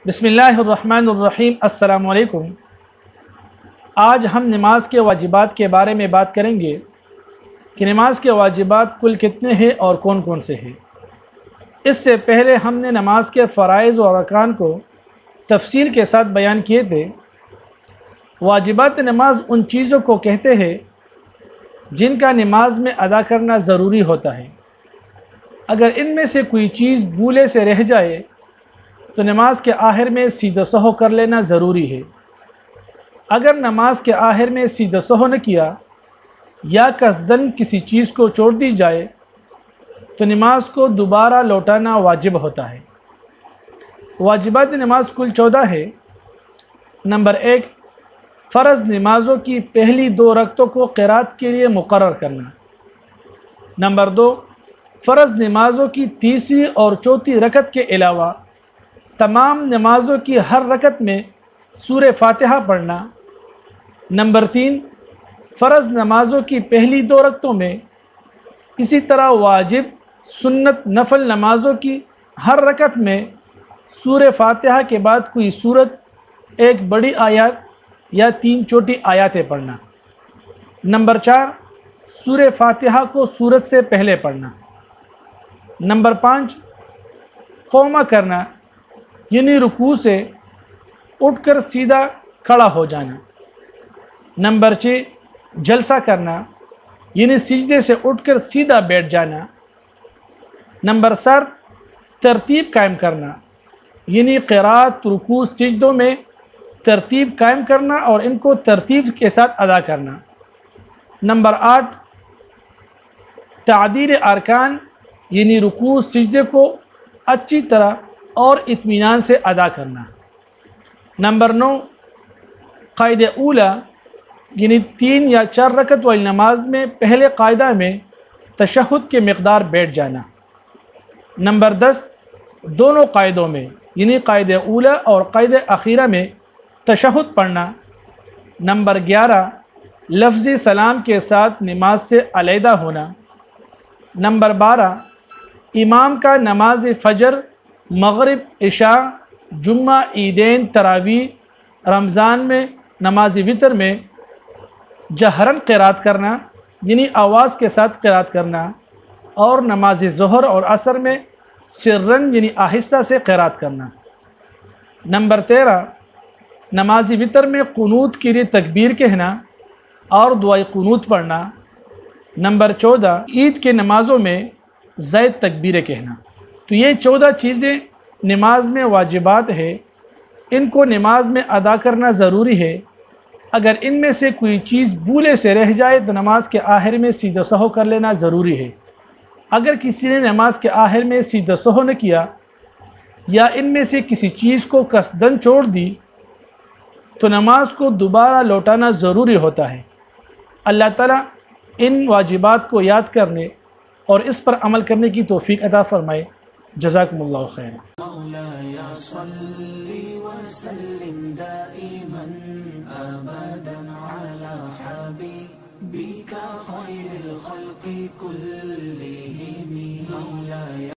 بسم اللہ الرحمن الرحیم۔ السلام علیکم۔ آج ہم نماز کے واجبات کے بارے میں بات کریں گے کہ نماز کے واجبات کل کتنے ہیں اور کون کون سے ہیں۔ اس سے پہلے ہم نے نماز کے فرائض اور ارکان کو تفصیل کے ساتھ بیان کیے تھے۔ واجبات نماز ان چیزوں کو کہتے ہیں جن کا نماز میں ادا کرنا ضروری ہوتا ہے۔ اگر ان میں سے کوئی چیز بھولے سے رہ جائے تو نماز کے آخر میں سجدہ سہو کر لینا ضروری ہے۔ اگر نماز کے آخر میں سجدہ سہو نہ کیا یا قصداً کسی چیز کو چھوڑ دی جائے تو نماز کو دوبارہ لوٹانا واجب ہوتا ہے۔ واجبات نماز کل 14 ہے۔ نمبر 1، فرض نمازوں کی پہلی 2 رکعتوں کو قرات کے لیے مقرر کرنا۔ نمبر 2، فرض نمازوں کی تیسری اور چوتھی رکعت کے علاوہ تمام نمازوں کی ہر رکعت میں سورہ فاتحہ پڑھنا۔ نمبر 3، فرض نمازوں کی پہلی 2 رکعتوں میں اسی طرح واجب، سنت، نفل نمازوں کی ہر رکعت میں سورہ فاتحہ کے بعد کوئی سورت، ایک بڑی آیات یا 3 چھوٹی آیاتیں پڑھنا۔ نمبر 4، سورہ فاتحہ کو سورت سے پہلے پڑھنا۔ نمبر 5، قومہ کرنا یعنی رکوع سے اٹھ کر سیدھا کھڑا ہو جانا۔ نمبر 6، جلسہ کرنا یعنی سجدے سے اٹھ کر سیدھا بیٹھ جانا۔ نمبر 7، ترتیب قائم کرنا یعنی قرات، رکوع، سجدوں میں ترتیب قائم کرنا اور ان کو ترتیب کے ساتھ ادا کرنا۔ نمبر 8، تعدیل ارکان یعنی رکوع، سجدے کو اچھی طرح اور اطمینان سے ادا کرنا۔ نمبر 9، قاعدہ اولا یعنی 3 یا 4 رکعت والی نماز میں پہلے قاعدہ میں تشہد کے مقدار بیٹھ جانا۔ نمبر 10، دونوں قاعدوں میں یعنی قاعدہ اولا اور قاعدہ اخیرہ میں تشہد پڑھنا۔ نمبر 11، لفظ سلام کے ساتھ نماز سے علیحدہ ہونا۔ نمبر 12، امام کا نماز فجر، مغرب، عشاء، جمعہ، عیدین، تراویح، رمضان میں نماز وتر میں جہراً قرات کرنا یعنی آواز کے ساتھ قرات کرنا، اور نماز ظہر اور عصر میں سرًا یعنی آہستہ سے قرات کرنا۔ نمبر 13، نماز وتر میں قنوت کے لیے تکبیر کہنا اور دعائے قنوت پڑھنا۔ نمبر 14، عید کے نمازوں میں زائد تکبیریں کہنا۔ تو یہ 14 چیزیں نماز میں واجبات ہے، ان کو نماز میں ادا کرنا ضروری ہے۔ اگر ان میں سے کوئی چیز بھولے سے رہ جائے تو نماز کے آخر میں سجدہ سہو کر لینا ضروری ہے۔ اگر کسی نے نماز کے آخر میں سجدہ سہو نہ کیا یا ان میں سے کسی چیز کو قصداً چھوڑ دی تو نماز کو دوبارہ لوٹانا ضروری ہوتا ہے۔ اللہ تعالیٰ ان واجبات کو یاد کرنے اور اس پر عمل کرنے کی توفیق عطا فرمائے۔ جزاکم اللہ خیر۔ مولاي صل وسلم دائما ابدا على حبيبك خير الخلق كلهم